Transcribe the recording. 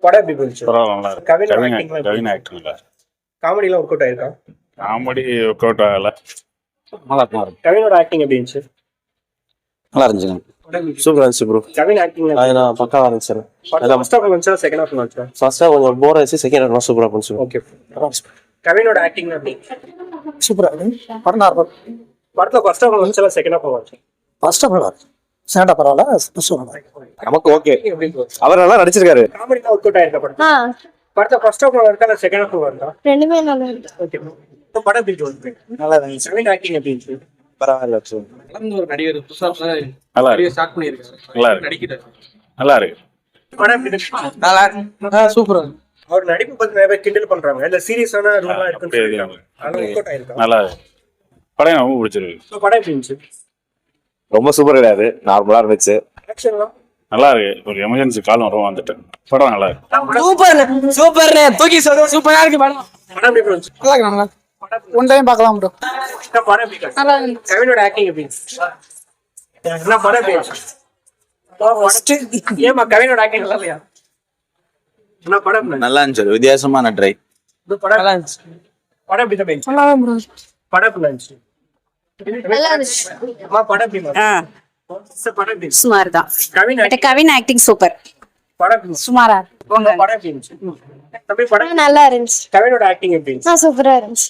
படம் எப்படி போச்சு? பரவாயில்ல, நல்லா இருக்கு. கவின் ஆக்டிங் நல்லா இருக்கு. காமெடிலாம் ஒர்க் அவுட் ஆயிருக்கா? காமெடி ஒர்க் அவுட் ஆகல. நல்லா இருக்கு. கவினோட ஆக்டிங் எப்படி இருந்துச்சு? நல்லா இருந்துச்சுங்க. சூப்பரா இருந்துச்சு ப்ரோ. கவின் ஆக்டிங் அதெல்லாம் பக்காவா இருந்துச்சு. ஃபர்ஸ்ட் ஹாஃப் வந்துச்சா செகண்ட் ஹாஃப் வந்துச்சா? ஃபர்ஸ்டா கொஞ்சம் போர் ஆயிடுச்சு, செகண்ட் ஹாஃப் சூப்பரா இருந்துச்சு. ஓகே. கவினோட ஆக்டிங் எப்படி? சூப்பரா இருக்கு. படம் நார்மல். படத்துல ஃபர்ஸ்ட் ஹாஃப் வந்துச்சா செகண்ட் ஹாஃப் வந்துச்சா? ஃபர்ஸ்ட் நல்லா இருக்கு. செகண்ட் பரவாயில்ல. ஃபர்ஸ்ட் நல்லா இருக்கு. நமக்கு ஓகே. எப்படி போச்சு? அவர் நல்லா நடிச்சிருக்காரு. காமெடிலாம் ஒர்க் அவுட் ஆயிருக்கா படம்? படத்துல ஃபர்ஸ்ட் ஹாஃப் இருக்கா இல்ல செகண்ட் ஹாஃப் வருதா? ரெண்டுமே நல்லா இருக்கு. ஓகே. இப்போ படம் எப்படி போச்சு? நல்லா இருந்துச்சு. கவின் ஆக்டிங் எப்படி இருந்துச்சு? பரவாயில்ல. கலந்து ஒரு நடிகர் புதுசா நல்லா இருக்கு. ஸ்டார்ட் பண்ணியிருக்காரு. நல்லா இருக்கு. நடிக்கிறார். நல்லா இருக்கு. படம் எப்படி இருந்துச்சு? நல்லா இருக்கு. சூப்பரா இருக்கு. அவர் நடிப்பு பத்தி நிறைய பேர் கிண்டல் பண்றாங்க. இல்ல சீரியஸான ரோலா இருக்குன்னு அப்படியே சொல்றாங்க. அது ஒர்க் அவுட் ஆயிருக்கா? நல்லா இருக்கு. படம் எனக்கு ரொம்ப பிடிச்சிருக்கு. இப்போ படம் எப்படி இருந்துச்சு? ரொம்ப சூப்பர் கிடையாது, நார்மலா இருந்துச்சு. ஆக்ஷன்லாம் நல்லா இருக்கு. ஒரு எமர்ஜென்சி கால் வரும் வந்துட்டேன். படம் நல்லா இருக்கு. சூப்பர் தூக்கி சொல்ற சூப்பரா இருக்கு படம். படம் எப்படி இருந்துச்சு? நல்லா இருக்கு. நல்லா ஒன் டைம் பார்க்கலாம் ப்ரோ. படம் எப்படி இருந்துச்சு? நல்லா இருக்கு. கவினோட ஆக்டிங் எப்படி இருந்துச்சு? என்ன படம் எப்படி இருந்துச்சு? ஏமா கவினோட ஆக்டிங் நல்லா இல்லையா? என்ன படம் எப்படி இருந்துச்சு? நல்லா இருந்துச்சு, வித்தியாசமான ட்ரை. இது படம் நல்லா இருந்துச்சு. படம் எப்படி தான் இருந்துச்சு? நல்லா ப்ரோ. படம் எப்படி இருந்துச்சு? நல்லா இருந்துச்சு. அம்மா படம் எப்படி இருந்துச்சு? படம் எப்படி இருந்துச்சு? சுமார் தான். Kavin but Kavin acting super. படம் எப்படி இருந்துச்சு? சுமாரா படம் எப்படி இருந்துச்சு? தம்பி படம் நல்லா இருந்துச்சு. கவினோட ஆக்டிங் எப்படி இருந்துச்சு? சூப்பரா இருந்துச்சு.